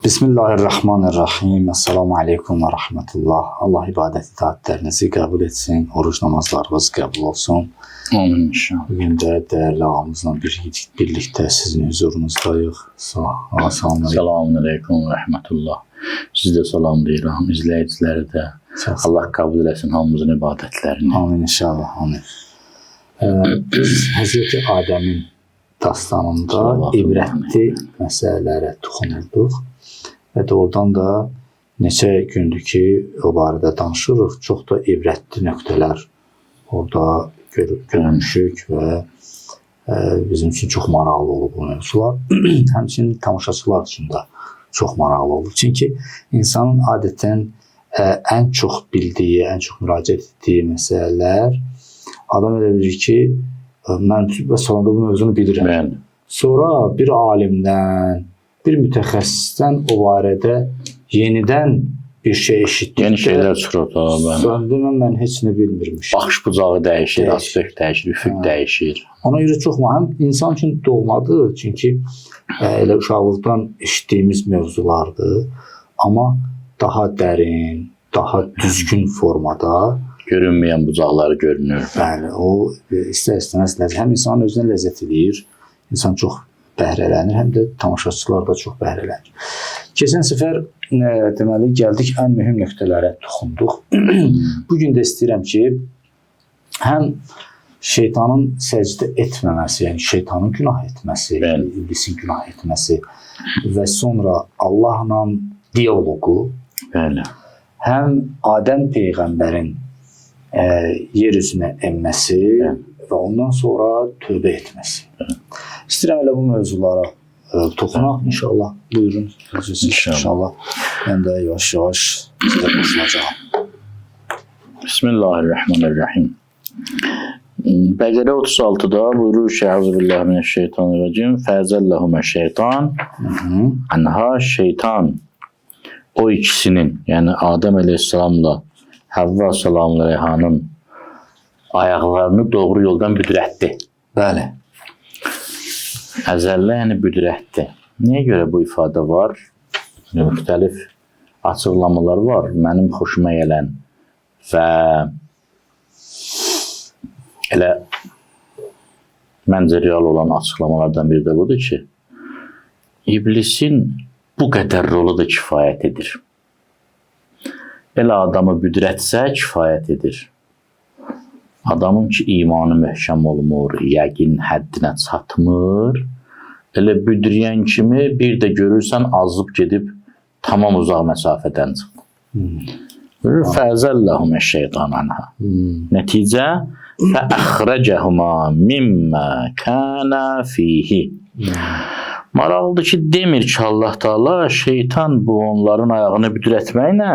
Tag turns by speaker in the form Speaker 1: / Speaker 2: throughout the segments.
Speaker 1: Bismillahirrahmanirrahim. Esselamu aleyküm ve rahmetullah. Allah ibadet itaatlerinizi kabul etsin. Oruç namazlarınız kabul olsun.
Speaker 2: Amin inşallah.
Speaker 1: Bugün de değerli ağamızla birlikte sizin huzurunuzdayıq.
Speaker 2: Selamun aleyküm ve rahmetullah. Siz de salamlayıram. İzleyicileri de. Allah kabul etsin hamımızın ibadetlerini.
Speaker 1: Amin inşallah. Amin. Biz Hazreti Adem'in dastanında ibrətli məsələlərə toxunurduq. Və doğrudan da neçə gündür ki, o barədə danışırıq. Çox da ibrətli nöqtələr orada görmüşük və bizim üçün çox maraqlı olub bu mövzular. Həmçinin tamaşaçılar üçün də çox maraqlı olub. Çünki insanın adətən ən çox bildiyi, ən çox müraciət etdiyi məsələlər adam elə bilir ki, mən salonda bu mövzunu bilirəm. Sonra bir alimdən, bir mütəxəssisdən o barədə yenidən bir şey eşitdik.
Speaker 2: Yeni şeylər çıxır ortaya.
Speaker 1: Söndürmə, mən heç nə bilmirmişim.
Speaker 2: Baxış bucağı dəyişir, aspekt dəyişir, üfüq dəyişir.
Speaker 1: Ona görə çox mühüm. İnsan üçün doğmadır. Çünki elə uşaqlıqdan eşitdiyimiz mövzulardır. Amma daha dərin, daha düzgün formada
Speaker 2: görünməyən bucaqları görünür.
Speaker 1: Bəli, o istər-istəməz həm insanın özünə ləzzət edir, insan çox bəhrələnir, həm də tamaşaçılar da çox bəhrələnir. Keçən səfər deməli gəldik ən mühüm nöqtələrə toxunduq. Bugün də istəyirəm ki, həm şeytanın səcdə etməməsi, yəni şeytanın günah etməsi, iblisin günah etməsi və sonra Allahla diyaloqu, həm Adəm peyğəmbərin yer üzünə enməsi və ondan sonra tövbə etməsi. İstəyirəm elə bu mövzulara toxunaq inşallah. Buyurun. İnşallah. Mən də yavaş-yavaş sizə qoşulacağam.
Speaker 2: Bismillahirrahmanirrahim. Bəqərə 36-da buyurur ki, Euzubillahimineşşeytanirracim. Fəzəlləhumə şeytan anha şeytan o ikisinin, yəni Adəm əleyhissalamla Havva salamlayhanın ayaqlarını doğru yoldan büdrətdi.
Speaker 1: Bəli.
Speaker 2: Əzəllə, yəni büdrətdi. Niyə görə bu ifadə var? Müxtəlif açıqlamalar var. Mənim xoşuma gələn və elə məncə real olan açıqlamalardan biri də budur ki, iblisin bu qədər rolu da kifayət edir. Elə adamı büdrətsə kifayət edir. Adamın ki, imanı möhkəm olmur, yəqin həddinə çatmır. Elə büdrəyən kimi bir də görürsən azıb gedib tamam uzaq məsafədən çıxır. Fəzəlləhumə şeytan anha. Nəticə fəəxrəcəhuma mimmə kənə fihi. Maraqlıdır ki, demir ki, Allah Teala şeytan bu onların ayağını büdrətməklə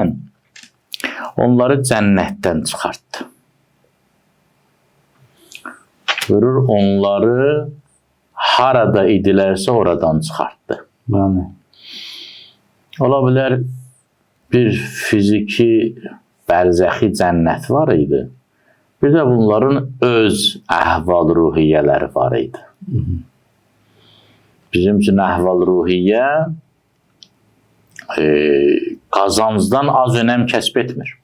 Speaker 2: onları cənnətdən çıxartdı. Görür, onları harada idilərsə oradan çıxartdı. Ola bilər bir fiziki, bərzəxi cənnət var idi. Bir də bunların öz əhval-ruhiyyələri var idi. Bizim üçün əhval-ruhiyyə qazancdan az önəm kəsb etmir.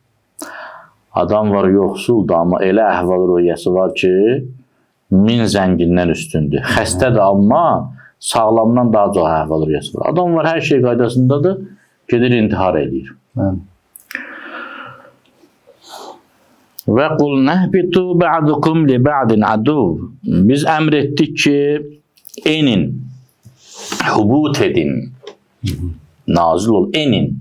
Speaker 2: Adam var yoxsuldur, amma elə əhval-ruhiyyəsi var ki, 1000 zəngindən üstündür. Xəstədir, amma sağlamdan daha çox əhval-ruhiyyəsi var. Adam var, hər şey qaydasındadır, gedir intihar edir. Və qul nəhbitu ba'dukum li ba'din aduv. Biz əmr etdik ki, enin, hubut edin, nazil ol, enin.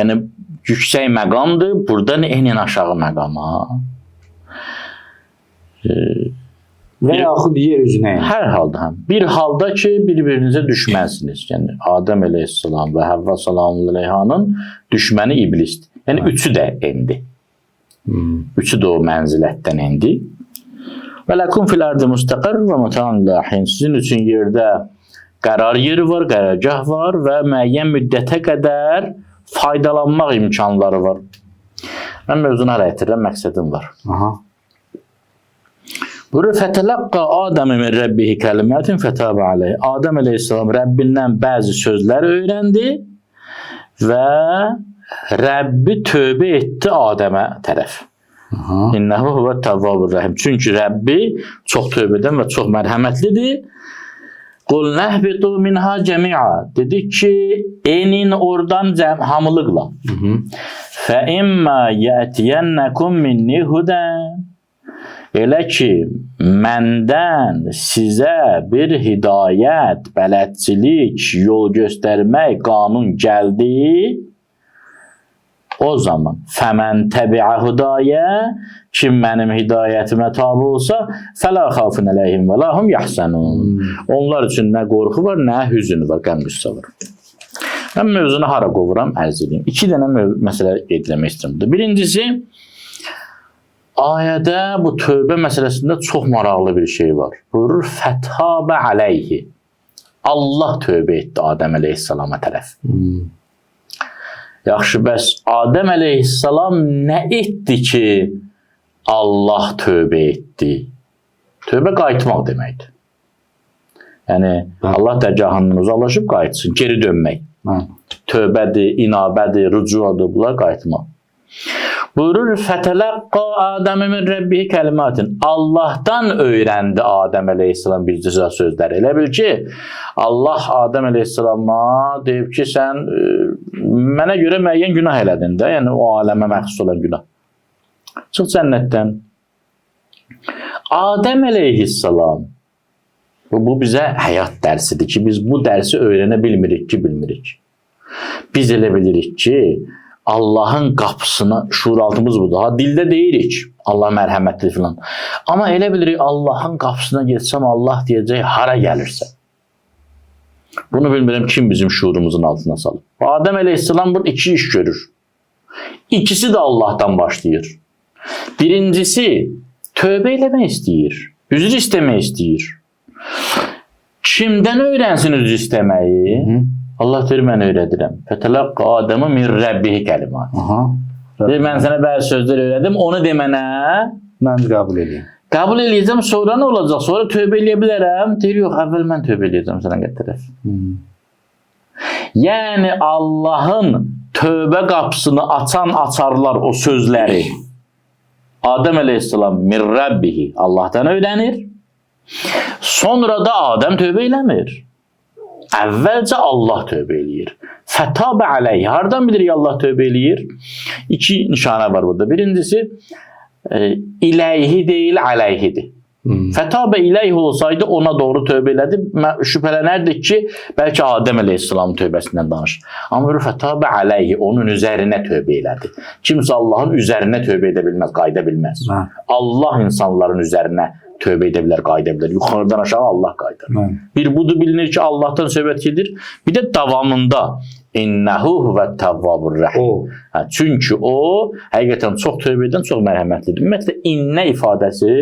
Speaker 2: Yəni, yüksək məqamdır, buradan enin aşağı məqama.
Speaker 1: Və yaxud yer üzünə.
Speaker 2: Hər halda, bir halda ki, bir-birinizə düşmənsiniz. Yəni, Adəm əleyhissalam və Havva salamlayhanın düşməni iblisdir. Yəni, üçü də endi. Üçü də o mənzilətdən endi. Və ləkum fil ardı müstəqər və mətan lahin. Sizin üçün yerdə qərar yeri var, qərargah var və müəyyən müddətə qədər faydalanmaq imkanları var. Mən mövzunu hara etirirəm, məqsədim var. Buyurur, fətələqqa Adəm min Rəbbihi kəlimətin fətəbə aleyh. Adəm əleyhissalam Rəbbindən bəzi sözlər öyrəndi və Rəbbi tövbə etdi Adəmə tərəf. İnnehu huve tevvabur rahim. Çünki Rəbbi çox tövbə edən və çox mərhəmətlidir. Qul nəhbitu minha cəmi'a. Dedi ki, enin oradan hamılıqla. Fə immə yətiyənnəkum minni hudən. Elə ki, məndən sizə bir hidayət, bələdçilik, yol göstərmək, qanun gəldi, o zaman fəmən təbiə hudayə, kim mənim hidayətimə tabi olsa, fələ xafun əleyhim və lahum yəhsənun. Onlar üçün nə qorxu var, nə hüzün var, qəm-qüssə var. Mən mövzunu hara qovuram, ərz edeyim. 2 dənə məsələ ediləmək istəyirəm. Birincisi, ayədə bu tövbə məsələsində çox maraqlı bir şey var. Buyurur, fəthabə aleyhi. Allah tövbə etdi Adəm əleyhissalama tərəf. Yaxşı, bəs Adəm əleyhissalam nə etdi ki, Allah tövbə etdi? Tövbə qayıtmaq deməkdir. Yəni, Allah dərgahından uzaqlaşıb qayıtsın, geri dönmək. Tövbədir, inabədir, rücuadır, bunlar qayıtmaq. Buyurur, fətələqqa Adəm min Rəbbihi kəlimatin. Allahdan öyrəndi Adəm əleyhissalam bir cüzə sözləri. Elə bil ki, Allah Adəm əleyhissalama deyib ki, sən mənə görə müəyyən günah elədin də, yəni o aləmə məxsus olan günah. Çıx cənnətdən. Adəm əleyhissalam, bu bizə həyat dərsidir ki, biz bu dərsi öyrənə bilmirik ki, bilmirik. Biz elə bilirik ki, Allahın qapısına, şuuraltımız budur. Ha, dildə deyirik, Allah mərhəmətli filan. Amma elə bilirik, Allahın qapısına getsəm, Allah deyəcək, hara gəlirsə. Bunu bilmirəm, kim bizim şuurumuzun altına salır. Adəm əleyhissalam burada 2 iş görür. İkisi də Allahdan başlayır. Birincisi, tövbə eləmək istəyir, üzr istəmək istəyir. Kimdən öyrənsin üzr istəməyi? Allah deyir, mən öyrədirəm. Fətələqqa Adəmə min Rəbbihi kəlimat. Deyir, mən sənə bəzi sözlər öyrədim, onu demənə
Speaker 1: mən qəbul edeyim.
Speaker 2: Qəbul eləyəcəm, sonra nə olacaq? Sonra tövbə eləyə bilərəm. Deyir, yox, əvvəl mən tövbə eləyəcəm sənə qədərəf. Yəni, Allahın tövbə qapısını açarlar o sözləri. Adəm əleyhissalam min Rəbbihi Allahdan öyrənir. Sonra da Adəm tövbə eləmir. Əvvəlcə Allah tövbə eləyir. Fətabə aleyhi. Hardan bilirik Allah tövbə eləyir? 2 nişanə var burada. Birincisi, iləyhi deyil, aleyhidir. Fətabə iləyhi olsaydı ona doğru tövbə elədi. Şübhələnərdik ki, bəlkə Adəm əleyhissalamın tövbəsindən danışır. Amma fətabə aleyhi, onun üzərinə tövbə elədi. Kimsə Allahın üzərinə tövbə edə bilməz, qayıda bilməz. Allah insanların üzərinə tövbə edə bilər, qayıda bilər. Yuxarıdan aşağı Allah qayıdır. Bir budur, bilinir ki, Allahdan söhbət gedir. Bir də davamında İnnehu huvə təvvabur rəhim. Çünki o, həqiqətən çox tövbə edən, çox mərhəmətlidir. Ümumiyyətlə, innə ifadəsi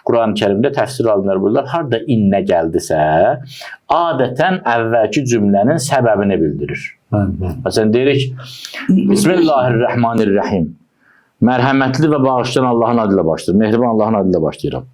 Speaker 2: Quran-ı Kərimdə təfsir alimlər buyururlar, harada innə gəldisə, adətən əvvəlki cümlənin səbəbini bildirir. Məsələn, deyirik, Bismillahirrahmanirrahim. Mərhəmətli və bağışlayan Allahın adıyla başlayır. Mehriban Allahın adıyla başlayıram.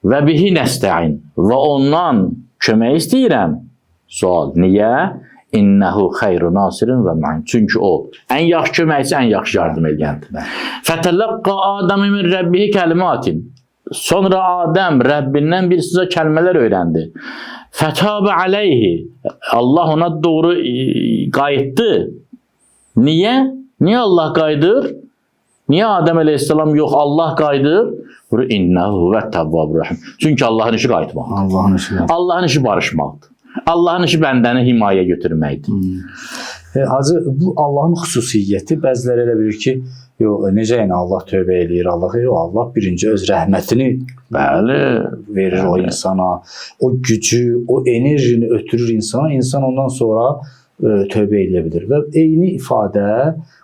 Speaker 2: Və bihi nəstəin. Və ondan kömək istəyirəm. Sual, niyə? İnnehu xeyru nasirin və ma'in. Çünki o, ən yaxşı köməkçi, ən yaxşı yardım eləyəndir. Fətələqqa Adəm min Rəbbihi kəlimatin. Sonra Adəm Rəbbindən bir sizə kəlmələr öyrəndi. Fətabə aleyhi. Allah ona doğru qayıtdı. Niyə? Niyə Allah qayıdır? Niyə Adəm əleyhissalam yox, Allah qayıdır? İnnehu və təvvabur rəhim. Çünki Allahın işi qayıtmaqdır. Allahın işi barışmaqdır. Allahın işi bəndəni himayə götürməkdir.
Speaker 1: Hacı, bu Allahın xüsusiyyəti. Bəziləri elə bilir ki, necə yəni Allah tövbə eləyir, Allah birinci öz rəhmətini verir o insana. O gücü, o enerjini ötürür insana. İnsan ondan sonra tövbə eləyə bilir. Və eyni ifadə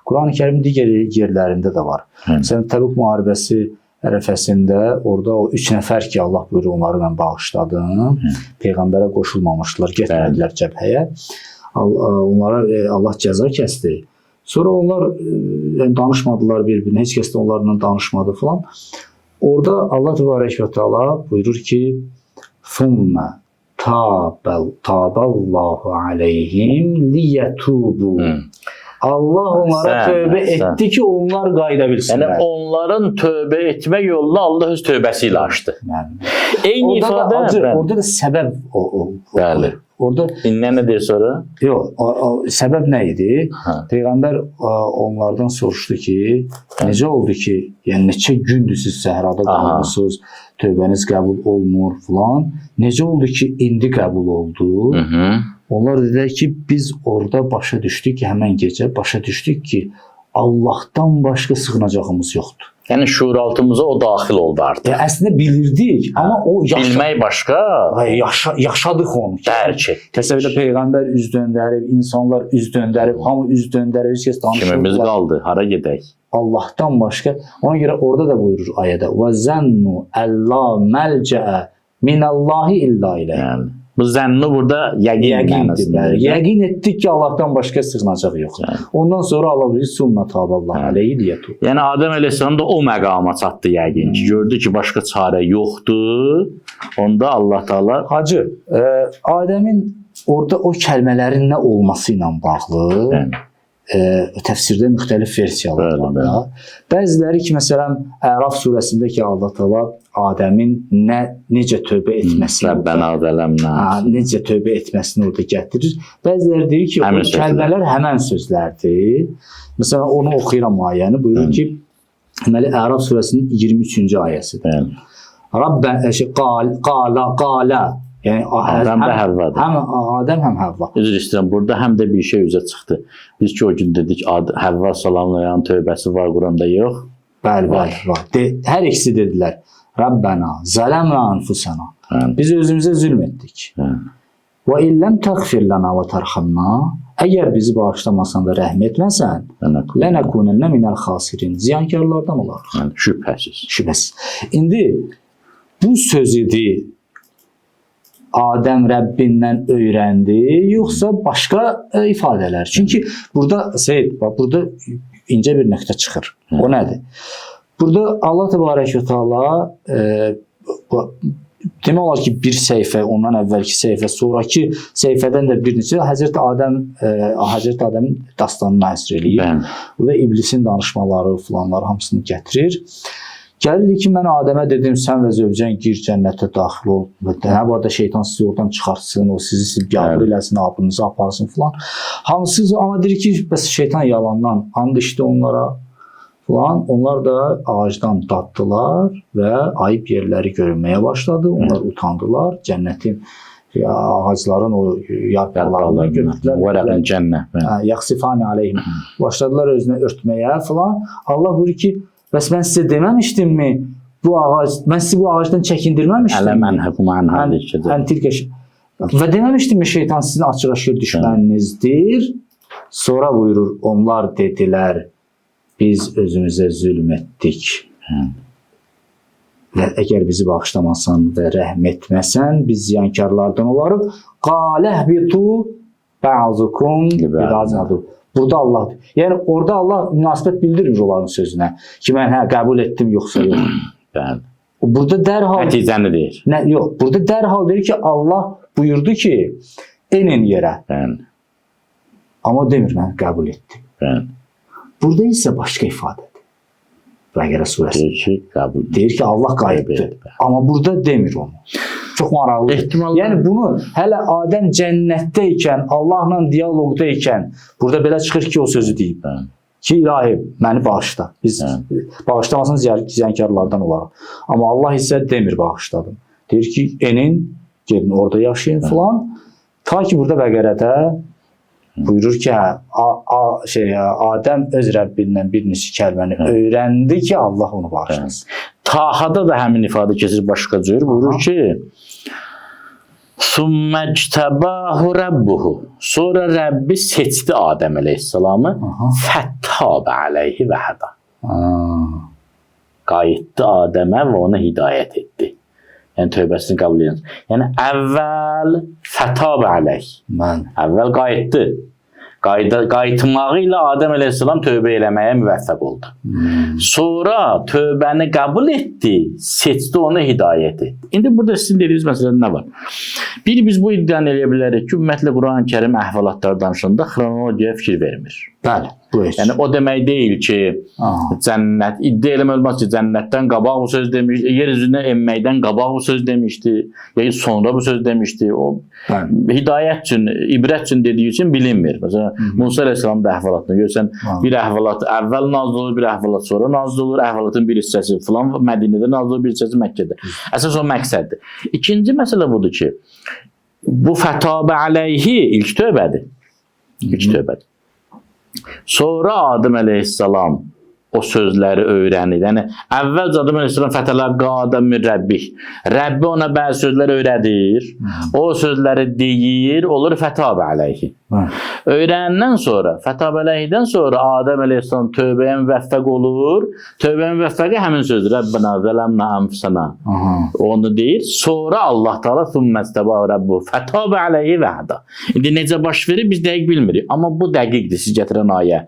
Speaker 1: Quran-ı Kərimin digər yerlərində də var. Məsələn, Təbuk müharibəsi ərəfəsində orada o 3 nəfər ki, Allah buyurur, onları mən bağışladım. Peyğəmbərə qoşulmamışdılar, getmədilər cəbhəyə. Onlara Allah cəza kəsdi. Sonra onlar danışmadılar bir-birinə, heç kəs də onlarla danışmadı falan. Orada Allah təbarək və təala buyurur ki, "Thumma taballahu aleyhim liyetubu. Allah onlara tövbe etti ki onlar qayıda bilsinlər.
Speaker 2: Yəni onların tövbə etmə yolunu Allah öz tövbəsi ilə açdı. Eyni ifadə.
Speaker 1: Orada da səbəb
Speaker 2: Bəli.
Speaker 1: Orada
Speaker 2: nə deyir sonra?
Speaker 1: Yox, səbəb nə idi? Peyğəmbər onlardan soruşdu ki, necə oldu ki, yəni neçə gündür siz səhrada qalmısınız, tövbəniz qəbul olmur filan. Necə oldu ki, indi qəbul oldu? Onlar dedilər ki, biz orada başa düşdük ki, həmən gecə başa düşdük ki, Allahdan başqa sığınacağımız yoxdur.
Speaker 2: Yəni şuuraltımıza o daxil oldu artıq.
Speaker 1: Əslində bilirdik, amma o
Speaker 2: bilmək başqa,
Speaker 1: yaşadıq onu.
Speaker 2: Dərk etdik.
Speaker 1: Təsəvvürlə Peyğəmbər üz döndərib, insanlar üz döndərib, hamı üz döndərib, heç kəs danışmır.
Speaker 2: Kimimiz qaldı, hara gedək?
Speaker 1: Allahdan başqa. Ona görə orada da buyurur ayədə: "Və zənnu əllə məlcəə minallahi illa iləh."
Speaker 2: Yəni bu zənni burada yəqin
Speaker 1: yəqin etdik ki, Allahdan başqa sığınacaq yoxdur. Ondan sonra Allah buyurur: "Summa taballahu aleyhi liyetub."
Speaker 2: Yəni Adəm əleyhissalam da o məqama çatdı yəqin ki, gördü ki, başqa çarə yoxdur. Onda Allah Taala
Speaker 1: Hacı, Adəmin orada o kəlmələrin nə olması ilə bağlı təfsirdə müxtəlif versiyalar var. Bəziləri ki, məsələn, Əraf surəsində ki, Allah Taala Adəmin necə tövbə etməsini, necə tövbə etməsini orada gətirir. Bəziləri deyir ki, o kəlmələr həmən sözlərdir. Məsələn, onu oxuyuram ayəni, buyurur ki, deməli Əraf surəsinin 23-cü ayəsidir. Qala yəni
Speaker 2: Adəm və Həvvadır.
Speaker 1: Həm Adəm, həm Həvva.
Speaker 2: Üzr istəyirəm, burada həm də bir şey üzə çıxdı. Biz ki o gün dedik Həvva salamlayan tövbəsi var Quranda yox?
Speaker 1: Bəli, var. Hər ikisi dedilər: Rabbana zalamna anfusana. Biz özümüzə zülm etdik. Və illəm təğfir lana və tərhamna. Əgər bizi bağışlamasan da rəhm etməsən, lənəkunənnə minəl xasirin. Ziyankarlardan olarıq.
Speaker 2: Şübhəsiz.
Speaker 1: İndi bu sözüdü Adəm Rəbbindən öyrəndi, yoxsa başqa ifadələr? Çünki burada burada incə bir nöqtə çıxır. O nədir? Burada Allah Təbarək və Teala demək olar ki, bir səhifə, ondan əvvəlki səhifə, sonraki səhifədən də bir neçə Həzrət Adəmin dastanını həsr eləyir. Burada iblisin danışmaları, filanları hamısını gətirir. Gəlir ki, mən Adəmə dedim, sən və zövcən gir cənnətə daxil ol. Nə var da şeytan sizi oradan çıxartsın, o sizi qəbul eləsin, abınızı aparsın filan. Hamısı amma deyir ki, bəs şeytan yalandan and içdi onlara filan. Onlar da ağacdan daddılar və ayıb yerləri görünməyə başladı. Onlar utandılar. Cənnətin ağacların o yarpaqlarını götürdülər. Yaxsifani aleyhim. Başladılar özünə örtməyə filan. Allah buyurur ki, bəs mən sizə deməmişdimmi mən sizi bu ağacdan çəkindirməmişdim. Və deməmişdimmi şeytan sizin açıq-aşkar düşməninizdir. Sonra buyurur, onlar dedilər, biz özümüzə zülm etdik. Və əgər bizi bağışlamasan və rəhm etməsən, biz ziyankarlardan olarıq. Qaləhbitu bə'azukum bidazinadur. Burada Allah, yəni orada Allah münasibət bildirmir onların sözünə ki, mən qəbul etdim yoxsa yox. Burada dərhal
Speaker 2: nəticəni deyir.
Speaker 1: Yox, burada dərhal deyir ki, Allah buyurdu ki, enin yerə. Amma demir, mən qəbul etdim. Burada isə başqa ifadədir. Bəqərə surəsi. Deyir ki, Allah qayıtdı. Amma burada demir onu. Çox maraqlıdır. Yəni bunu hələ Adəm cənnətdəykən, Allahla diyaloqdaykən burada belə çıxır ki, o sözü deyib. Ki, ilahi, məni bağışla. Biz bağışlamasan ziyankarlardan olaraq. Amma Allah isə demir bağışladım. Deyir ki, enin, gedin orada yaşayın filan. Ta ki, burada Bəqərədə buyurur ki, Adəm öz Rəbbindən bir neçə kəlməni öyrəndi ki, Allah onu bağışlasın.
Speaker 2: Tahada da həmin ifadə keçir başqa cür. Buyurur ki, Sümməctəbəhu Rəbbuhu. Sonra Rəbbi seçdi Adəm əleyhissalamı. Fəttabə aleyhi və hədə. Qayıtdı Adəmə və ona hidayət etdi. Yəni tövbəsini qəbul edin. Yəni əvvəl fətabə aleyh. Əvvəl qayıtdı. Qayıtmağı ilə Adəm əleyhissalam tövbə eləməyə müvəffəq oldu. Sonra tövbəni qəbul etdi, seçdi, ona hidayət etdi. İndi burada sizin dediyiniz məsələdə nə var? Bir, biz bu iddianı eləyə bilərik ki, ümumiyyətlə Quran-ı Kərim əhvalatlar danışanda xronologiyaya fikir vermir.
Speaker 1: Bəli, bu heç.
Speaker 2: Yəni o demək deyil ki, cənnət, iddia eləmək olmaz ki, cənnətdən qabaq bu söz demişdi, yer üzünə enməkdən qabaq bu söz demişdi, ya sonra bu söz demişdi. O hidayət üçün, ibrət üçün dediyi üçün bilinmir. Məsələn, Musa əleyhissalamın da əhvalatını görsən, bir əhvalat əvvəl nazil olur, bir əhvalat sonra nazil olur, əhvalatın bir hissəsi filan Mədinədə nazil olur, bir hissəsi Məkkədə. Əsas o məqsəddir. İkinci məsələ budur ki, bu fətabə əleyhi ilk tövbədir. İlk tövbədir. Sonra Adəm əleyhissalam o sözləri öyrənir. Yəni əvvəlcə Adəm əleyhissalam fətələqqə Adəm min Rəbbih. Rəbbi ona bəzi sözləri öyrədir. O sözləri deyir, olur fətabə əleyhi. Öyrənəndən sonra, fətabə əleyhidən sonra Adəm əleyhissalam tövbəyə müvəffəq olur. Tövbəyə müvəffəqi həmin sözdür. Rəbbənə zələmnə ənfusənə. Onu deyir. Sonra Allah Teala thumməstəbə Rəbbu fətabə əleyhi vəhdə. İndi necə baş verir biz dəqiq bilmirik. Amma bu dəqiqdir siz gətirən ayə.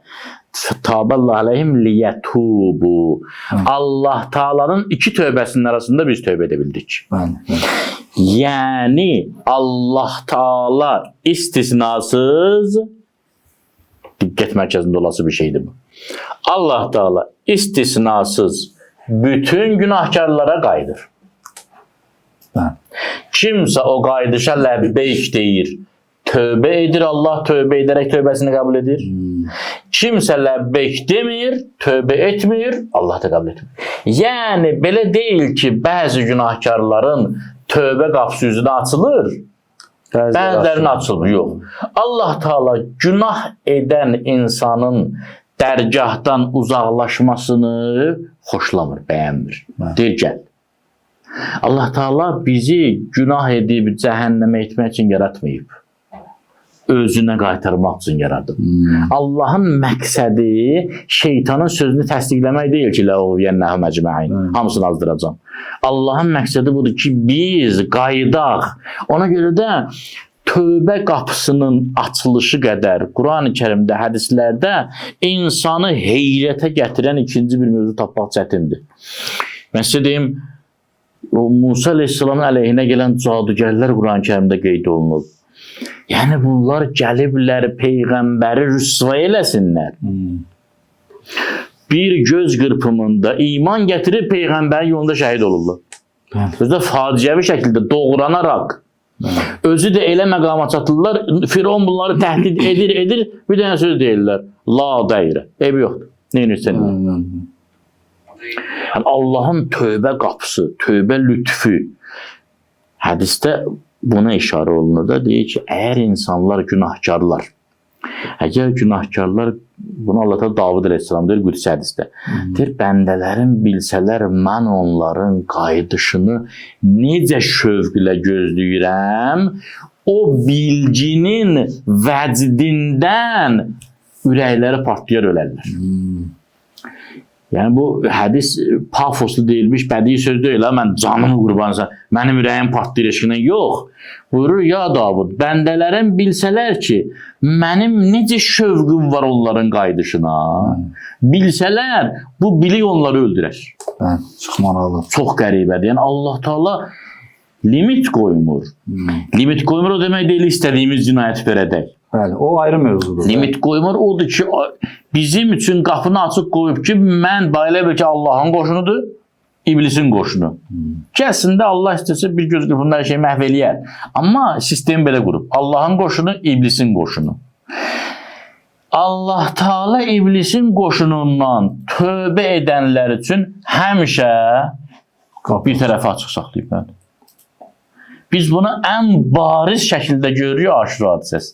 Speaker 2: Taballahu aleyhim liyetubu. Allah Taala'nın iki tövbəsinin arasında biz tövbə edə bildik. Yəni Allah Taala istisnasız diqqət mərkəzində olası bir şeydir bu. Allah Taala istisnasız bütün günahkarlara qayıdır. Kimsə o qayıdışa ləbbeyk deyir, tövbə edir, Allah tövbə edərək tövbəsini qəbul edir. Kimsə ləbbeyk demir, tövbə etmir, Allah da qəbul etmir. Yəni, belə deyil ki, bəzi günahkarların tövbə qapısı üzünə açılır, bəzilərinin açılmır, yox. Allah Teala günah edən insanın dərgahdan uzaqlaşmasını xoşlamır, bəyənmir. Deyir, gəl. Allah Teala bizi günah edib cəhənnəmə etmək üçün yaratmayıb. Özünə qaytarmaq üçün yaradıb. Allahın məqsədi şeytanın sözünü təsdiqləmək deyil ki, ləuviyyənnəhum əcməin. Hamısını azdıracam. Allahın məqsədi budur ki, biz qaydaq. Ona görə də tövbə qapısının açılışı qədər Quran-ı Kərimdə, hədislərdə insanı heyrətə gətirən ikinci bir mövzu tapmaq çətindir. Mən sizə deyim, Musa əleyhissalamın əleyhinə gələn cadugərlər Quran-ı Kərimdə qeyd olunub. Yəni bunlar gəliblər Peyğəmbəri rüsva eləsinlər. Bir göz qırpımında iman gətirib Peyğəmbərin yolunda şəhid olurlar. Özü də faciəvi şəkildə doğranaraq. Özü də elə məqama çatırlar. Firon bunları təhdid edir. Bir dənə söz deyirlər. La dairə. Ebi yoxdur. Neynirsən? Yəni Allahın tövbə qapısı, tövbə lütfü. Hədisdə buna işarə olunur da, deyir ki, əgər insanlar günahkarlar, bunu Allah Davud əleyhissalam deyir Qüdsi hədisdə, deyir, bəndələrin bilsələr, mən onların qayıdışını necə şövqlə gözləyirəm, o bilginin vəcdindən ürəkləri partlayar ölərlər. Yəni bu hədis pafoslu deyilmiş, bədii söz deyil, mən canımı qurbansan, mənim ürəyim partlayır eşqindən. Yox, buyurur, ya Davud, bəndələrin bilsələr ki, mənim necə şövqüm var onların qayıdışına, bilsələr, bu bilik onları öldürər.
Speaker 1: Çıxmaralı.
Speaker 2: Çox qəribədir. Yəni Allah Teala limit qoymur. Limit qoymur o demək deyil, istədiyimiz cinayət verədək.
Speaker 1: Bəli, o ayrı mövzudur.
Speaker 2: Limit qoymur odur ki, bizim üçün qapını açıq qoyub ki, mən belə bir ki, Allahın qoşunudur, iblisin qoşunu. Ki, əslində Allah istəsə bir göz qırpımında hər şey məhv eləyər. Amma sistem belə qurub. Allahın qoşunu, iblisin qoşunu. Allah Teala iblisin qoşunundan tövbə edənlər üçün həmişə bir tərəfi açıq saxlayıb. Biz bunu ən bariz şəkildə görürük aşırı hadisəsi.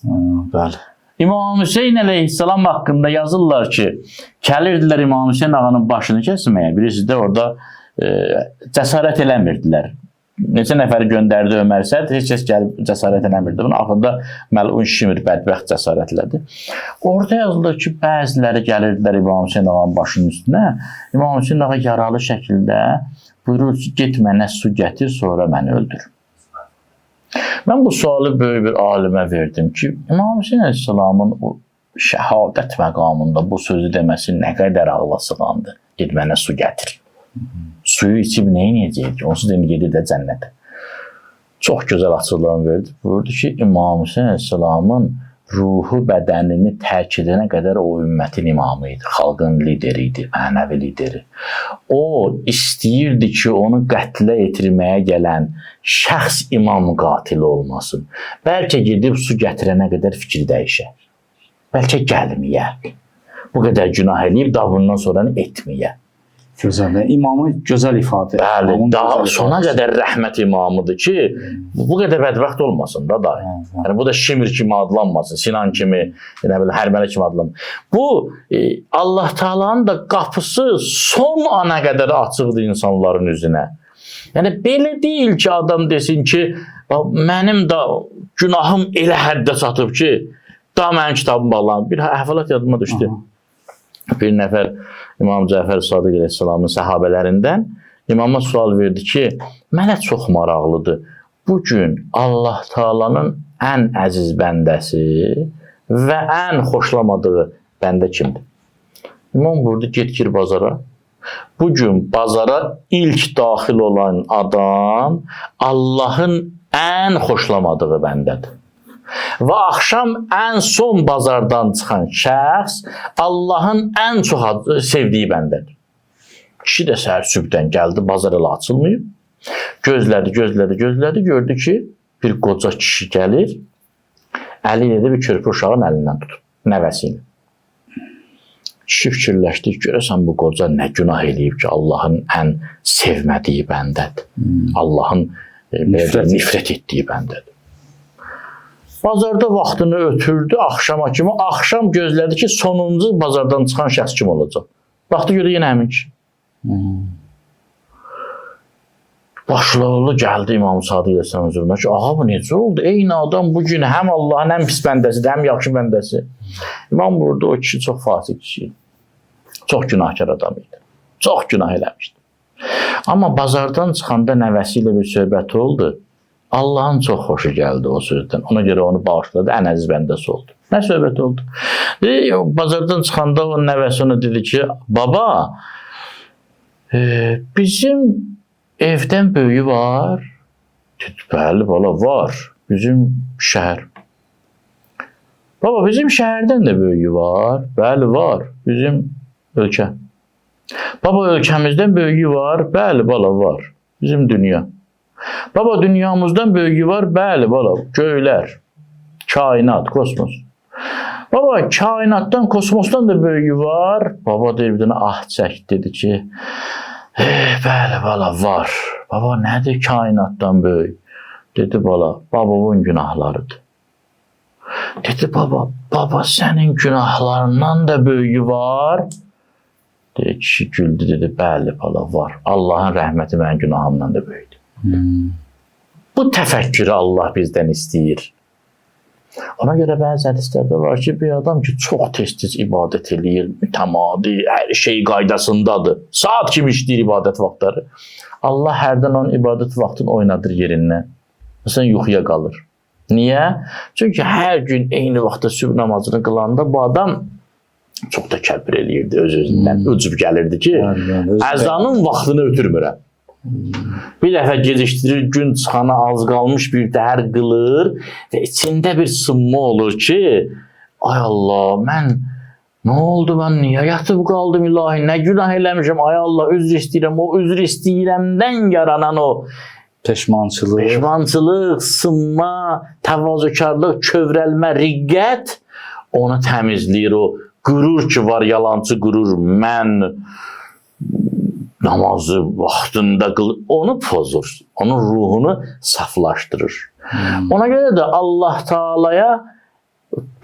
Speaker 1: Bəli.
Speaker 2: İmam Hüseyin əleyhissalam haqqında yazırlar ki, gəlirdilər İmam Hüseyin ağanın başını kəsməyə. Birisi də orada cəsarət eləmirdilər. Neçə nəfəri göndərdi Ömər Səd, heç kəs gəlib cəsarət eləmirdi. Bunun axırda məlun şimir, bədbəxt cəsarətlədi. Orada yazılır ki, bəziləri gəlirdilər İmam Hüseyin ağanın başının üstünə. İmam Hüseyin ağa yaralı şəkildə buyurur ki, get mənə su gətir, sonra məni öldür. Mən bu sualı böyük bir alimə verdim ki, İmam Hüseyin əleyhissalamın o şəhadət məqamında bu sözü deməsi nə qədər ağla sığandı. Ged mənə su gətir. Suyu içib nə edəcək? Onsuz demək gedir də cənnətə. Çox gözəl açıqlama verdi. Buyurdu ki, İmam Hüseyin əleyhissalamın ruhu bədənini tərk edənə qədər o ümmətin imamı idi, xalqın lideri idi, mənəvi lideri. O istəyirdi ki, onu qətlə yetirməyə gələn şəxs imam qatili olmasın. Bəlkə gedib su gətirənə qədər fikir dəyişər. Bəlkə gəlməyə. Bu qədər günah eləyib, daha bundan sonra etməyə.
Speaker 1: Gözəl. İmamı gözəl ifadə.
Speaker 2: Bəli, daha sona qədər rəhmət imamıdır ki, bu qədər bədbəxt olmasın da dahi. Yəni bu da Şimr kimi adlanmasın, Sinan kimi, nə bilim, Hərmələ kimi adlanmasın. Bu Allah Taala'nın da qapısı son ana qədər açıqdır insanların üzünə. Yəni belə deyil ki, adam desin ki, mənim də günahım elə həddə çatıb ki, daha mənim kitabım bağlanıb. Bir əhvalat yadıma düşdü. Bir nəfər İmam Cəfər Sadiq əleyhissalamın səhabələrindən imama sual verdi ki, mənə çox maraqlıdır. Bugün Allah Taala'nın ən əziz bəndəsi və ən xoşlamadığı bəndə kimdir? İmam buyurdu, get gir bazara. Bugün bazara ilk daxil olan adam Allahın ən xoşlamadığı bəndədir. Və axşam ən son bazardan çıxan şəxs Allahın ən çox sevdiyi bəndədir. Kişi də səhər sübhdən gəldi, bazar elə açılmayıb. Gözlədi, gördü ki, bir qoca kişi gəlir, əli ilə də bir körpə uşağın əlindən tutub, nəvəsi ilə. Kişi fikirləşdi, görəsən bu qoca nə günah eləyib ki, Allahın ən sevmədiyi bəndədir. Allahın nifrət etdiyi bəndədir. Bazarda vaxtını ötürdü, axşama kimi. Axşam gözlədi ki, sonuncu bazardan çıxan şəxs kim olacaq? Baxdı görə yenə həmin kişi. Başlıqlı gəldi İmam Sadiq əleyhissalam huzuruna ki, ağa bu necə oldu? Eyni adam bugün həm Allahın ən pis bəndəsidir, həm yaxşı bəndəsi. İmam burada o kişi çox fasik kişi idi. Çox günahkar adam idi. Çox günah eləmişdi. Amma bazardan çıxanda nəvəsi ilə bir söhbəti oldu. Allahın çox xoşu gəldi o sözdən. Ona görə onu bağışladı, ən əziz bəndəsi oldu. Nə söhbət oldu? Bazardan çıxanda o nəvəsi ona dedi ki, baba, bizim evdən böyüyü var. Dedi, bəli, bala, var. Bizim şəhər. Baba, bizim şəhərdən də böyüyü var. Bəli, var. Bizim ölkə. Baba, ölkəmizdən böyüyü var. Bəli, bala, var. Bizim dünya. Baba, dünyamızdan böyüyü var. Bəli, bala, göylər, kainat, kosmos. Baba, kainatdan, kosmosdan da böyüyü var. Baba deyir, bir dənə ah çək, dedi ki, bəli, bala, var. Baba, nədir kainatdan böyük? Dedi, bala, babamın günahlarıdır. Dedi, baba, sənin günahlarından da böyüyü var. Dedi, kişi güldü, dedi, bəli, bala, var. Allahın rəhməti mənim günahımdan da böyükdür. Bu təfəkkürü Allah bizdən istəyir. Ona görə bəzi hədislərdə var ki, bir adam ki, çox tez-tez ibadət eləyir, mütəmadi, hər şey qaydasındadır. Saat kimi işləyir ibadət vaxtları. Allah hərdən onun ibadət vaxtını oynadır yerindən. Məsələn, yuxuya qalır. Niyə? Çünki hər gün eyni vaxtda sübh namazını qılanda bu adam çox da kəbir eləyirdi öz-özündən. Ucub gəlirdi ki, əzanın vaxtını ötürmürəm. Bir dəfə gecikdirir, gün çıxana az qalmış bir dəhər qılır və içində bir sınma olur ki, ay Allah, nə oldu, mən niyə yatıb qaldım ilahi, nə günah eləmişəm, ay Allah, üzr istəyirəm, o üzr istəyirəmdən yaranan o peşmançılıq, sınma, təvazökarlıq, kövrəlmə, riqqət onu təmizləyir, o qürur ki var, yalancı qürur, mən namazı vaxtında qılır, onu pozur, onun ruhunu saflaşdırır. Ona görə də Allah Taala'ya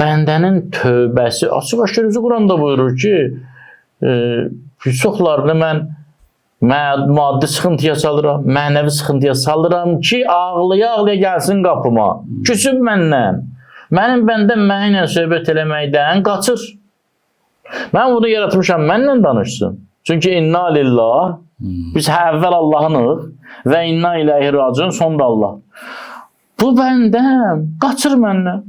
Speaker 2: bəndənin tövbəsi, açıq-aşkar Quranda buyurur ki, çoxlarını mən maddi sıxıntıya salıram, mənəvi sıxıntıya salıram ki, ağlaya-ağlaya gəlsin qapıma, küsüb məndən, mənim bəndəm mənimlə söhbət eləməkdən qaçır. Mən bunu yaratmışam, mənlə danışsın. Çünki inna lillah, biz əvvəl Allah'ınıq və inna ilahi raciun, son da Allah. Bu bəndəm qaçır məndən.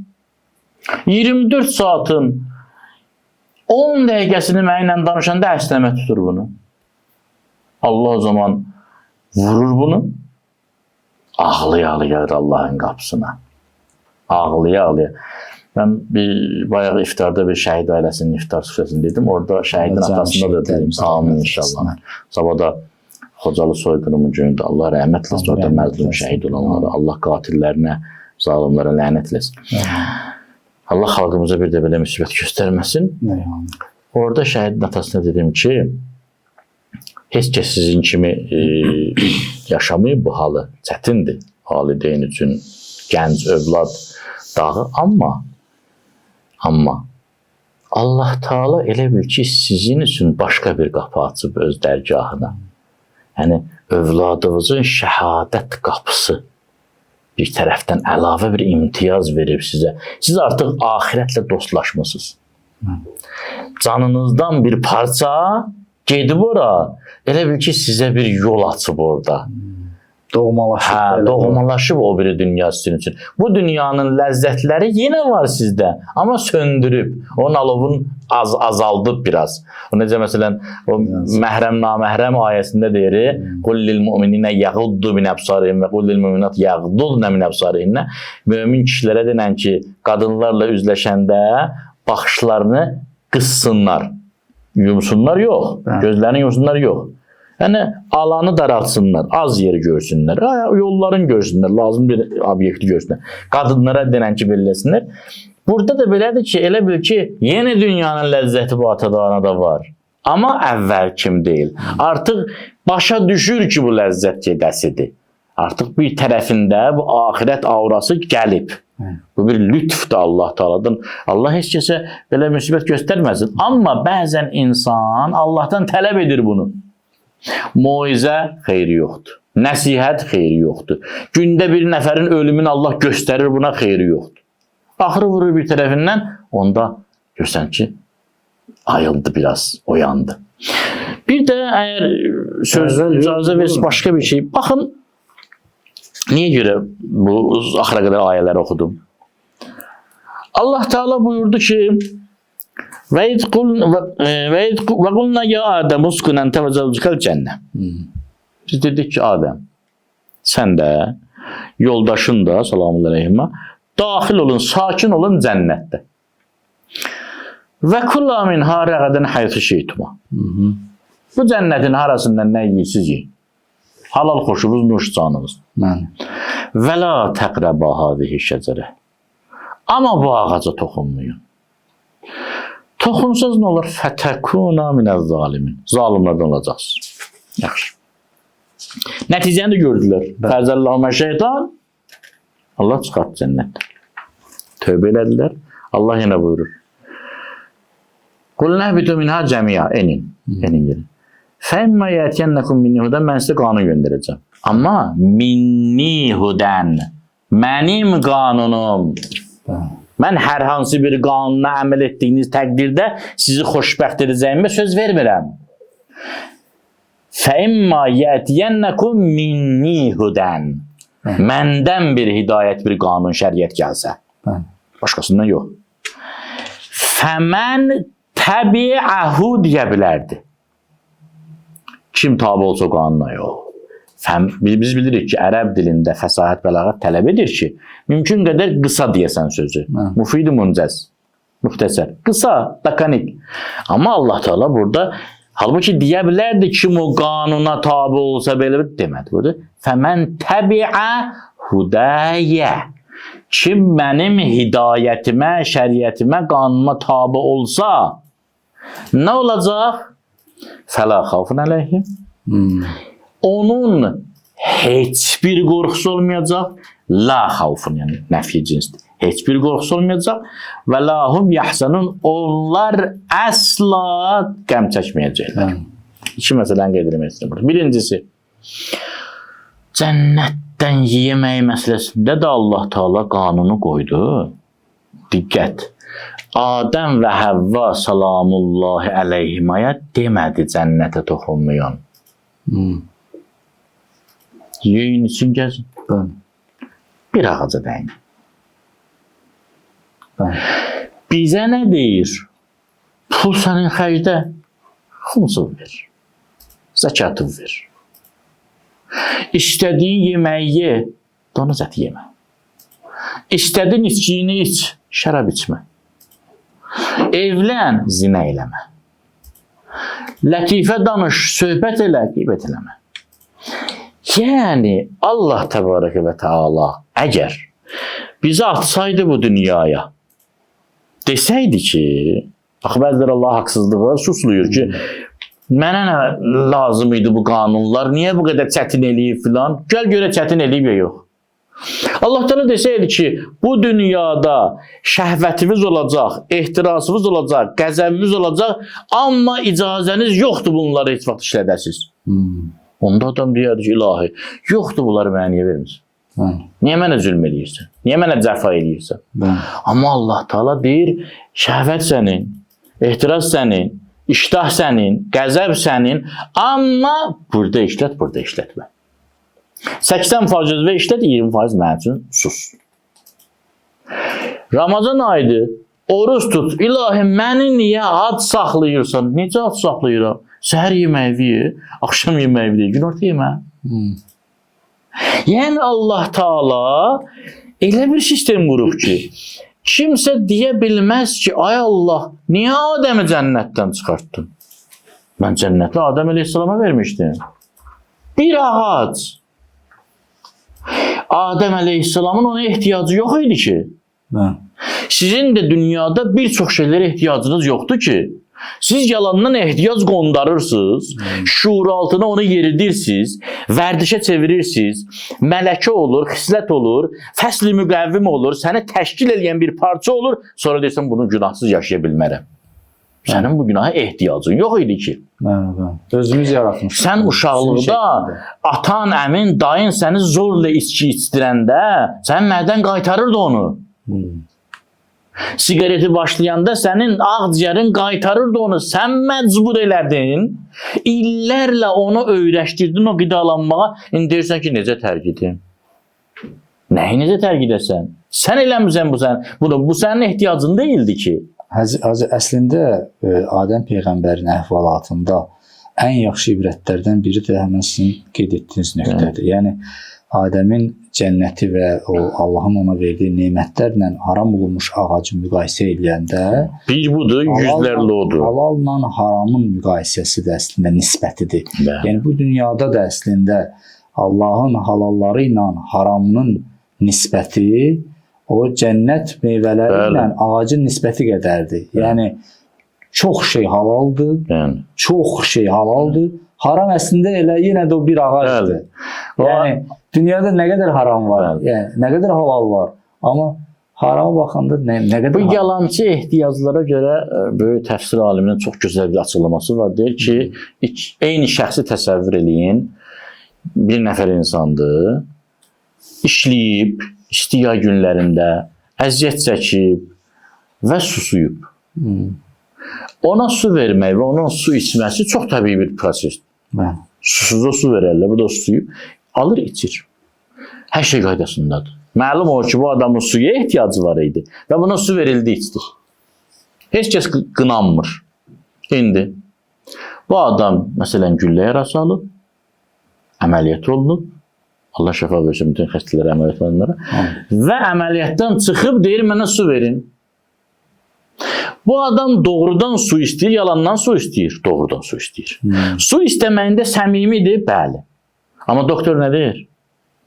Speaker 2: 24 saatın 10 dəqiqəsini mənimlə danışanda əsnəmə tutur bunu. Allah o zaman vurur bunu. Ağlaya-ağlaya gəlir Allahın qapısına. Ağlaya-ağlaya. Mən bayaq iftarda bir şəhid ailəsinin iftar süfrəsini dedim. Orada şəhidin atasında da dedim. Amin inşallah. Sabahda Xocalı soyqırımı günündə Allah rəhmət eləsin. Orada məzlum şəhid olanlara, Allah qatillərinə, zalimlərə lənət eləsin. Allah xalqımıza bir də belə müsibət göstərməsin. Orada şəhidin atasına dedim ki, heç kəs sizin kimi yaşamayıb bu halı. Çətindir valideyn üçün, gənc övlad dağı. Amma Allah Taala elə bil ki, sizin üçün başqa bir qapı açıb öz dərgahına. Yəni, övladınızın şəhadət qapısı bir tərəfdən əlavə bir imtiyaz verib sizə. Siz artıq axirətlə dostlaşmısınız. Canınızdan bir parça gedib ora, elə bil ki, sizə bir yol açıb orada. Doğmalaşıb o biri dünya sizin üçün. Bu dünyanın ləzzətləri yenə var sizdə, amma söndürüb. Onun alovunu azaldıb biraz. O necə məsələn, o məhrəm naməhrəm ayəsində deyir, "Qul lil mu'minina yaguddu min absarihim və qul lil mu'minat yagduddna min absarihinna." Mömin kişilərə denən ki, qadınlarla üzləşəndə baxışlarını qıssınlar. Yumsunlar yox, gözlərini yumsunlar yox. Yəni, alanı daraltsınlar, az yeri görsünlər, yolların görsünlər, lazım bir obyekti görsünlər. Qadınlara denən ki, belləsinlər. Burada da belədir ki, elə bil ki, yeni dünyanın ləzzəti bu ata-ana da var. Amma əvvəl kim deyil. Artıq başa düşür ki, bu ləzzət gedəsidir. Artıq bir tərəfində bu axirət aurası gəlib. Bu bir lütfdur Allah Taala'dan. Allah heç kəsə belə müsibət göstərməsin. Amma bəzən insan Allahdan tələb edir bunu. Moizə xeyri yoxdur. Nəsihət xeyri yoxdur. Gündə bir nəfərin ölümünü Allah göstərir, buna xeyri yoxdur. Axırı vurur bir tərəfindən, onda görsən ki, ayıldı biraz, oyandı. Bir də əgər söz icazə versə başqa bir şey. Baxın, niyə görə bu axıra qədər ayələri oxudum? Allah Teala buyurdu ki, ve kulna ya Adem uskun ente ve zavcikal cennet. Biz dedik ki Adem, sen de yoldaşın da selamun dahil olun, sakin olun cennette. Ve kulla min haragaden haytı şeytuma. Bu cennetin harasından ne yiyirsiniz yiyin. Halal xoşunuz, nuş canınız. Ve la teqraba hadihi şecere. Ama bu ağaca toxunmayın. Toxunsaz nə olur? Fətəkuna minəz-zalimin. Zalimlərdən olacaqsınız. Yaxşı. Nəticəni də gördülər. Fəzəllahumə şeytan. Allah çıxartdı cənnətdən. Tövbə elədilər. Allah yenə buyurur. Qul nəhbitu minhə cəmiyə. Enin yerin. Fəmmə yətiyənnəkum minni hudən. Mən sizə qanun göndərəcəm. Amma minni hudən. Mənim qanunum. Mən hər hansı bir qanuna əməl etdiyiniz təqdirdə sizi xoşbəxt edəcəyimə söz vermirəm. فَإِمَّا يَأْتِيَنَّكُمْ مِنِّي هُدًى. Məndən bir hidayət, bir qanun, şəriət gəlsə. Başqasından yox. فَمَنْ تَبِعَهُ deyə bilərdi. Kim tabi olsa qanuna yox. Biz bilirik ki, ərəb dilində fəsahət bəlağət tələb edir ki, mümkün qədər qısa deyəsən sözü. Mufid-i muncəz, müxtəsər. Qısa, lakanik. Amma Allah Teala burada, halbuki deyə bilərdi kim o qanuna tabi olsa belə demədi. Burada, fəmən təbiə hudəyə. Kim mənim hidayətimə, şəriətimə, qanunuma tabi olsa, nə olacaq? Fələ xavfun əleyhim. Onun heç bir qorxusu olmayacaq. La xavfun, yəni nəfi cinsdir. Heç bir qorxusu olmayacaq. Və lahum yəhsənun. Onlar əsla qəm çəkməyəcəklər. İki məsələni qeyd etmək istəyirəm. Birincisi, cənnətdən yemək məsələsində də Allah Teala qanunu qoydu. Diqqət. Adəm və Həvva salamullahi əleyhimaya demədi cənnətə toxunmayan. Yeyin için gezin. Bir ağaca dəyin. Bizə nə deyir? Pul sənin xərcdə, xumsunu ver. Zəkatını ver. İstədiyin yeməyi ye, donuz əti yemə. İstədiyin içkini iç, şərab içmə. Evlən, zinə eləmə. Lətifə danış, söhbət elə, qeybət eləmə. Yəni, Allah təbarəkə və təala əgər bizi atsaydı bu dünyaya, desəydi ki, bax, bəziləri Allah haqsızlığa susluyur ki, mənə nə lazım idi bu qanunlar, niyə bu qədər çətin eləyib filan, gəl görə çətin eləyib ya yox. Allah təala desəydi ki, bu dünyada şəhvətimiz olacaq, ehtirasımız olacaq, qəzəbimiz olacaq, amma icazəniz yoxdur bunları heç vaxt işlədəsiz. Onda adam deyərdi ki, ilahi, yoxdur bunları mənə niyə vermirsən? Niyə mənə zülm eləyirsən? Niyə mənə cəfa eləyirsən? Amma Allah Taala deyir, şəhvət sənin, ehtiras sənin, iştah sənin, qəzəb sənin, amma burada işlət, burada işlətmə. 80% özvə işlət, 20% mənim üçün sus. Ramazan ayıdır, oruç tut, ilahi məni niyə ad saxlayırsan? Necə ad saxlayıram? Səhər yeməyi ye, axşam yeməyi ye, günorta yeməyi. Yəni Allah Taala elə bir sistem qurub ki, kimsə deyə bilməz ki, ay Allah, niyə Adəmi cənnətdən çıxartdın? Mən cənnəti Adəm əleyhissalama vermişdim. Bir ağac. Adəm əleyhissalamın ona ehtiyacı yox idi ki. Sizin də dünyada bir çox şeylərə ehtiyacınız yoxdur ki, siz yalandan ehtiyac qondarırsınız, şuur altına onu yeridirsiniz, vərdişə çevirirsiniz, mələkə olur, xislət olur, fəsli müqəvvim olur, səni təşkil edən bir parça olur, sonra deyirsən, bunu günahsız yaşaya bilmərəm. Sənin bu günaha ehtiyacın yox idi ki.
Speaker 1: Özümüz yaratmışıq.
Speaker 2: Sən uşaqlıqda atan, əmin, dayın səni zorla içki içdirəndə, sən mədən qaytarırdı onu. Sigareti başlayanda sənin ağciyərin qaytarırdı onu, sən məcbur elədin, illərlə onu öyrəşdirdin o qidalanmağa, indi deyirsən ki, necə tərk edin? Nəyi necə tərk edəsən? Sən eləmirsən bu sənin ehtiyacın deyildi ki.
Speaker 1: Əslində, Adəm Peyğəmbərin əhvalatında ən yaxşı ibrətlərdən biri də həmən sizin qeyd etdiyiniz nöqtədir. Yəni, Adəmin cənnəti və Allahın ona verdiyi nemətlərlə haram olunmuş ağacı müqayisə edəndə
Speaker 2: bir budur, yüzlərlə odur.
Speaker 1: Halalla haramın müqayisəsi də əslində nisbətidir. Yəni, bu dünyada da əslində Allahın halalları ilə haramının nisbəti o cənnət meyvələri ilə ağacın nisbəti qədərdir. Yəni, çox şey halaldır, çox şey halaldır. Haram əslində elə yenə də o bir ağacdır. Yəni, dünyada nə qədər haram var, yəni, nə qədər halal var. Amma harama baxanda nə qədər
Speaker 2: bu yalançı ehtiyaclara görə böyük təfsir aliminin çox gözəl bir açıqlaması var. Deyir ki, eyni şəxsi təsəvvür eləyin. Bir nəfər insandır, işləyib, istiya günlərində, əziyyət çəkib və susuyub. Ona su vermək və onun su içməsi çox təbii bir prosesdir. Susuza su verərlər, bu da susuyub, alır, içir. Hər şey qaydasındadır. Məlum olur ki, bu adamın suya ehtiyacı var idi və buna su verildi, içdir. Heç kəs qınanmır. İndi bu adam, məsələn, güllə yarası alıb, əməliyyat olunub, Allah şəfa versin bütün xəstələrə, əməliyyat olanlara və əməliyyatdan çıxıb deyir, mənə su verin. Bu adam doğrudan su istəyir, yalandan su istəyir, doğrudan su istəyir. Su istəməyində səmimidir, bəli. Amma doktor nə deyir?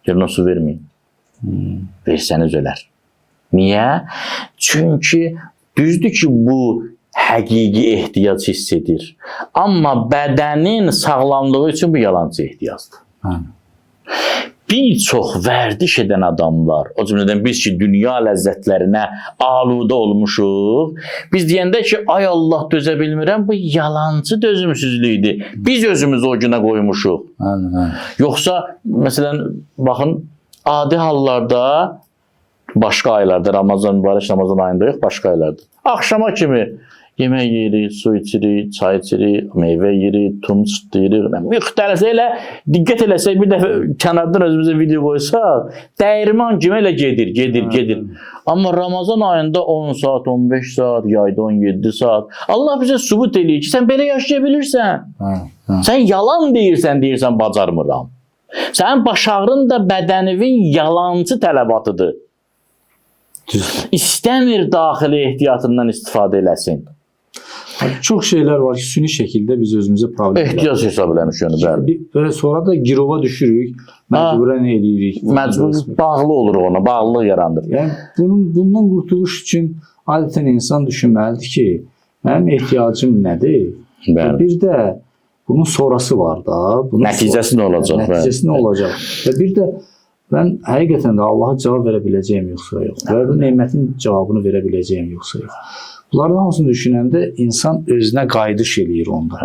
Speaker 2: Gəlin o su verməyin. Versəniz ölər. Niyə? Çünki düzdür ki, bu həqiqi ehtiyac hiss edir. Amma bədənin sağlamlığı üçün bu yalancı ehtiyacdır. Bir çox vərdiş edən adamlar, o cümlədən biz ki, dünya ləzzətlərinə aludə olmuşuq, biz deyəndə ki, ay Allah dözə bilmirəm, bu yalancı dözümsüzlükdür. Biz özümüzü o günə qoymuşuq. Yoxsa, məsələn, baxın, adi hallarda, başqa aylarda, Ramazan, mübarək Ramazan ayında yox, başqa aylarda. Axşama kimi Yemək yeyirik, su içirik, çay içirik, meyvə yeyirik, tum çıtlayırıq. Müxtəlif elə diqqət eləsək, bir dəfə kənardan özümüzə video qoysaq, dəyirman kimi elə gedir. Amma Ramazan ayında 10 saat, 15 saat, yayda 17 saat. Allah bizə sübut eləyir ki, sən belə yaşaya bilirsən. Sən yalan deyirsən bacarmıram. Sənin baş ağrın da bədəninin yalancı tələbatıdır. İstəmir daxili ehtiyatından istifadə eləsin.
Speaker 1: Çox şeylər var ki, süni şəkildə biz özümüzə problem
Speaker 2: Ehtiyac hesab eləmiş yəni, bəli.
Speaker 1: Və sonra da girova düşürük, məcburən eləyirik.
Speaker 2: Məcbur bağlı olur ona, bağlılıq yaranır.
Speaker 1: Yəni bundan qurtuluş üçün adətən insan düşünməlidir ki, mənim ehtiyacım nədir?
Speaker 2: Bəli.
Speaker 1: Bir də bunun sonrası var da.
Speaker 2: Nəticəsi nə olacaq?
Speaker 1: Nəticəsi nə olacaq? Və bir də mən həqiqətən də Allaha cavab verə biləcəyim yoxsa yox. Və bu nemətin cavabını verə biləcəyim yoxsa yox. Bunların hamısını düşünəndə insan özünə qayıdış eləyir onda.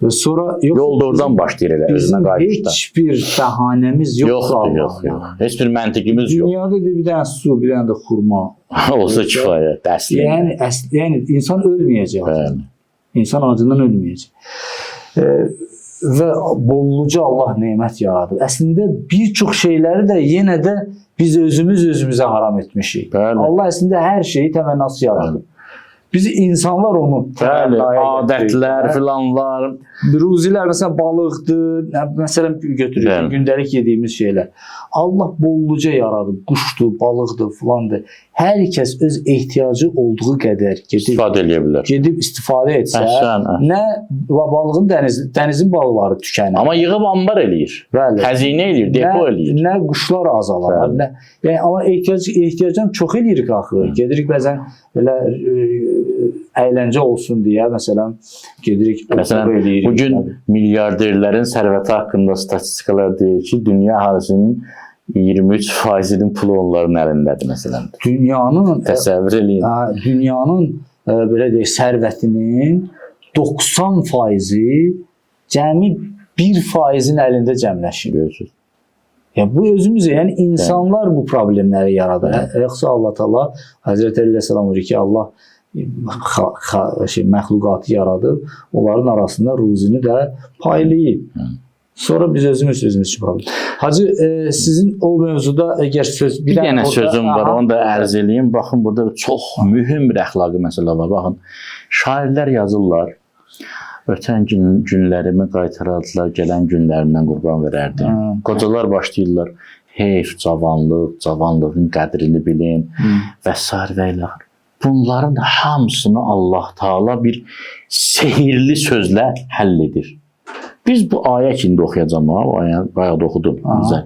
Speaker 1: Və sonra
Speaker 2: yolda oradan başlayır elə özünə qayıdışda.
Speaker 1: Heç bir bəhanəmiz yoxdur.
Speaker 2: Yox. Heç bir məntiqimiz yox.
Speaker 1: Dünyada bir dənə su, bir dənə də xurma
Speaker 2: olsa kifayət, əslində.
Speaker 1: Yəni insan ölməyəcək. İnsan acından ölməyəcək. Və bolluca Allah nemət yaradır. Əslində bir çox şeyləri də yenə də biz özümüzə haram etmişik.
Speaker 2: Bəli.
Speaker 1: Allah əslində hər şeyi təmənnası yaradır. Biz insanlar onu
Speaker 2: adətlər, filanlar,
Speaker 1: ruzilər məsələn balıqdır, məsələn götürürük gündəlik yediyimiz şeylər. Allah bolluca yaradıb, quşdur, balıqdır, filandır. Hər kəs öz ehtiyacı olduğu qədər
Speaker 2: istifadə edə bilər.
Speaker 1: Gedib istifadə etsə, nə balığın dənizin balıqları tükənir.
Speaker 2: Amma yığıb ambar eləyir. Xəzinə eləyir, depo eləyir.
Speaker 1: Nə quşlar azalar. Yəni amma ehtiyacdan çox eləyirik axı. Gedirik bəzən elə əyləncə olsun deyə məsələn gedirik eləyirik.
Speaker 2: Bu gün milyarderlərin sərvəti haqqında statistikalar deyir ki, dünya əhalisinin 23%-nin pulu onların əlindədir məsələn.
Speaker 1: Dünyanın
Speaker 2: təsəvvür eləyin.
Speaker 1: Dünyanın belə deyək sərvətinin 90%-i cəmi 1%-in əlində cəmləşir.
Speaker 2: Görürsüz.
Speaker 1: Yəni bu özümüzə, yəni insanlar bu problemləri yaradır. Yoxsa Allah Taala Həzrət Əli əleyhissalam buyurur ki, Allah məxluqatı yaradıb, onların arasında ruzini də paylayıb. Sonra biz özümüz üçün problem. Hacı, sizin o mövzuda əgər söz...
Speaker 2: Bir dənə sözüm var, onu da ərz eləyim. Baxın, burada çox mühüm bir əxlaqi məsələ var. Baxın, şairlər yazırlar. Ötən günlərimi qaytarardılar, gələn günlərindən qurban verərdim. Qocalar başlayırlar, heyf, cavanlığın qədrini bilin və s. və ilə. Bunların hamısını Allah Taala bir sehirli sözlə həll edir. Biz bu ayə içində oxuyacağım, o ayə bayaq oxudum bizə.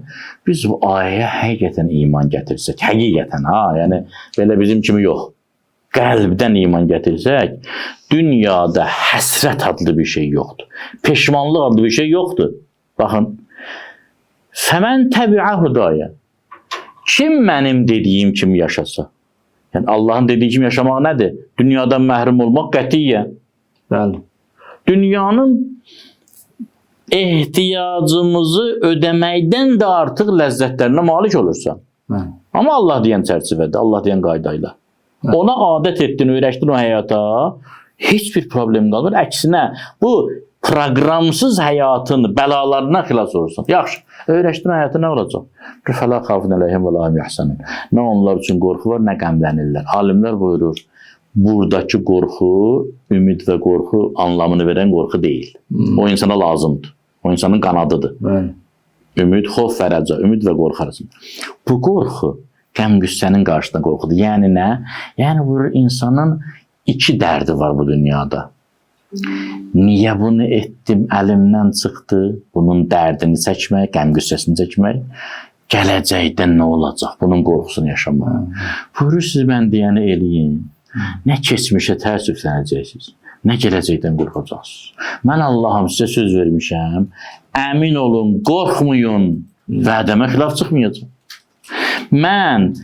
Speaker 2: Biz bu ayəyə həqiqətən iman gətirsək, həqiqətən yəni belə bizim kimi yox. Qəlbdən iman gətirsək, dünyada həsrət adlı bir şey yoxdur. Peşmanlıq adlı bir şey yoxdur. Baxın, fəmən təbiə hudaya. Kim mənim dediyim kimi yaşasa? Yəni Allahın dediyi kimi yaşamaq nədir? Dünyadan məhrum olmaq qətiyyən.
Speaker 1: Bəli.
Speaker 2: Dünyanın ehtiyacımızı ödəməkdən də artıq ləzzətlərinə malik olursan. Amma Allah deyən çərçivədə, Allah deyən qaydayla. Ona adət etdin, öyrəşdin o həyata, heç bir problem qalmır. Əksinə, bu proqramsız həyatın bəlalarından xilas olursan. Yaxşı, öyrəşdin həyatı nə olacaq? Fələ xafun əleyhim və lahim yəhsənin. Nə onlar üçün qorxu var, nə qəmlənirlər. Alimlər buyurur, buradakı qorxu, ümid və qorxu anlamını verən qorxu deyil. O insana lazımdır. O insanın qanadıdır. Ümid, xof və rəca, ümid və qorxu arasında. Bu qorxu qəm-qüssənin qarşısında qorxudur. Yəni nə? Yəni buyurur, insanın iki dərdi var bu dünyada. Niyə bunu etdim, əlimdən çıxdı? Bunun dərdini çəkmək, qəm-qüssəsini çəkmək. Gələcəkdə nə olacaq? Bunun qorxusunu yaşamaq. Buyurur, siz mən deyəni eləyin. Nə keçmişə təəssüflənəcəksiniz, nə gələcəkdən qorxacaqsınız. Mən Allahım sizə söz vermişəm, əmin olun, qorxmayın, vədəmə xilaf çıxmayacaq. Mən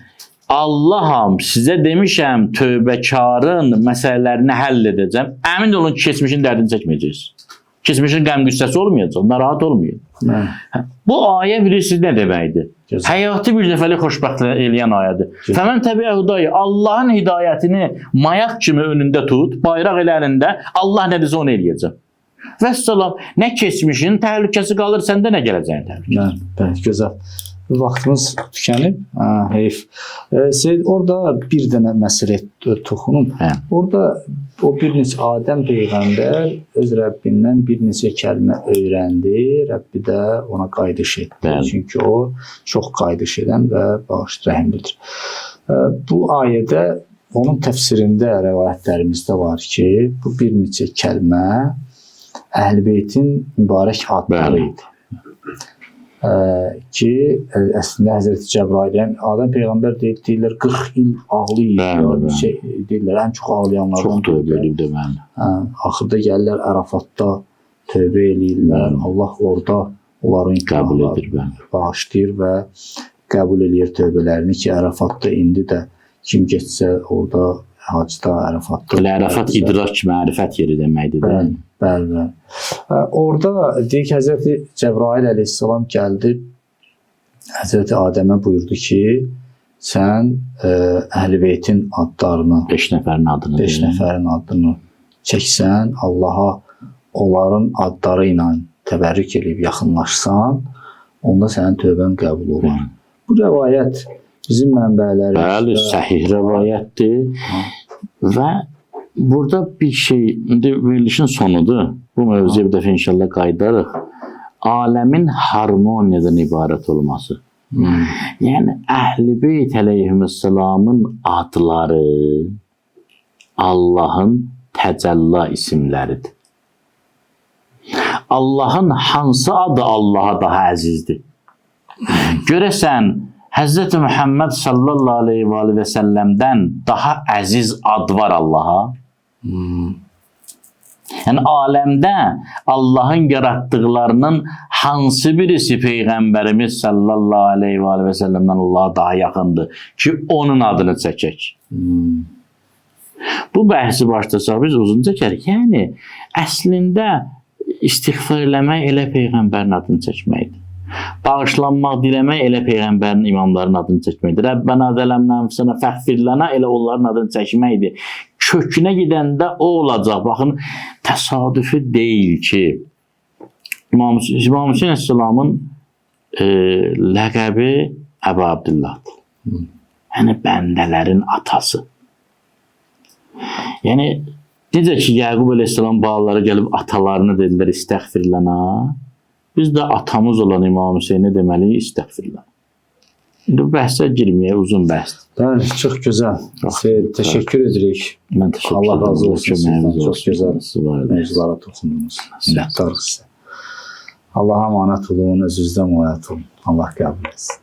Speaker 2: Allaham sizə demişəm, tövbəkarın məsələlərini həll edəcəm, əmin olun ki, keçmişin dərdini çəkməyəcəksiniz. Keçmişin qəm-qüssəsi olmayacaq, narahat olmayacaq.
Speaker 1: Hə.
Speaker 2: Bu ayə bilirsiniz nə deməkdir?
Speaker 1: Gözəl.
Speaker 2: Həyatı bir dəfəlik xoşbəxt eləyən ayədir. Fəmən təbiə hudayı, Allahın hidayətini mayaq kimi önündə tut, bayraq elə əlində, Allah nə desə onu eləyəcək. Vəssalam, nə keçmişin təhlükəsi qalır, səndə nə gələcəyin təhlükəsi.
Speaker 1: Bəli, gözəl. Vaxtımız tükənib. Heyf. Seyid, orada bir dənə məsələ toxunum. Orada o bir neçə Adəm peyğəmbər öz Rəbbindən bir neçə kəlmə öyrəndi. Rəbbi də ona qayıdış etdi.
Speaker 2: Bəli.
Speaker 1: Çünki o çox qayıdış edən və bağışlı rəhimlidir. Bu ayədə onun təfsirində rəvayətlərimizdə var ki, bu bir neçə kəlmə Əhl-i-Beytin mübarək adları idi. Ki əslində Həzrəti Cəbrail, yəni Adəm peyğəmbər deyirlər 40 il ağlayır, deyirlər ən çox ağlayanlardan.
Speaker 2: Çox tövbə eləyib deməli.
Speaker 1: Axırda gəlirlər Ərafatda tövbə eləyirlər. Allah orada onların günahlarını bağışlayır və qəbul eləyir tövbələrini ki, Ərafatda indi də kim getsə orada hacda Ərafatda.
Speaker 2: Ərafat idrak, mərifət yeri deməkdir.
Speaker 1: Bəli. Orada deyək Həzrəti Cəbrail əleyhissalam gəldi Həzrəti Adəmə buyurdu ki, sən Əhl-i-Beytin adlarını
Speaker 2: 5 nəfərin adını çəksən, Allaha onların adları ilə təbərrük edib yaxınlaşsan, onda sənin tövbən qəbul olar. Bu rəvayət bizim mənbələrimizdə bəli, səhih rəvayətdir və burada bir şey, indi verilişin sonudur. Bu mövzuya bir dəfə inşallah qayıdarıq. Aləmin harmoniyadan ibarət olması. Yəni Əhl-i-Beyt əleyhissalamın adları Allahın təcəlla isimləridir. Allahın hansı adı Allaha daha əzizdir? Görəsən Həzrəti Muhammed sallallahu aleyhi və səlləmdən daha əziz ad var Allaha? Yəni aləmdə Allahın yaratdıqlarının hansı birisi Peyğəmbərimiz sallallahu aleyhi və səlləmdən Allaha daha yaxındır ki, onun adını çəkək? Bu bəhsi başlasaq biz uzun çəkərik. Yəni əslində istiğfar eləmək elə Peyğəmbərin adını çəkməkdir. Bağışlanmaq diləmək elə Peyğəmbərin imamların adını çəkməkdir. Rəbbənə zələmnə əfsənə fəğfirlənə elə onların adını çəkməkdir. Kökünə gedəndə o olacaq. Baxın, təsadüfi deyil ki, İmam Hüseyin Əsəlamın ləqəbi Əbu Abdullahdır. Yəni, bəndələrin atası. Yəni, necə ki, Yəqub əleyhissalam balaları gəlib atalarını dedilər, istəğfirlənə. Biz də atamız olan İmam Hüseyinə deməli istəğfirlən. İndi bu bəhsə girməyə uzun bəhsdir.
Speaker 1: Bəli, çox gözəl. Təşəkkür edirik.
Speaker 2: Mən təşəkkür edirəm.
Speaker 1: Allah razı olsun sizdən. Çox gözəl mövzulara toxundunuz. Minnətdarıq sizə. Allah'a emanet olun, özünüzdən muayət olun. Allah qəbul etsin.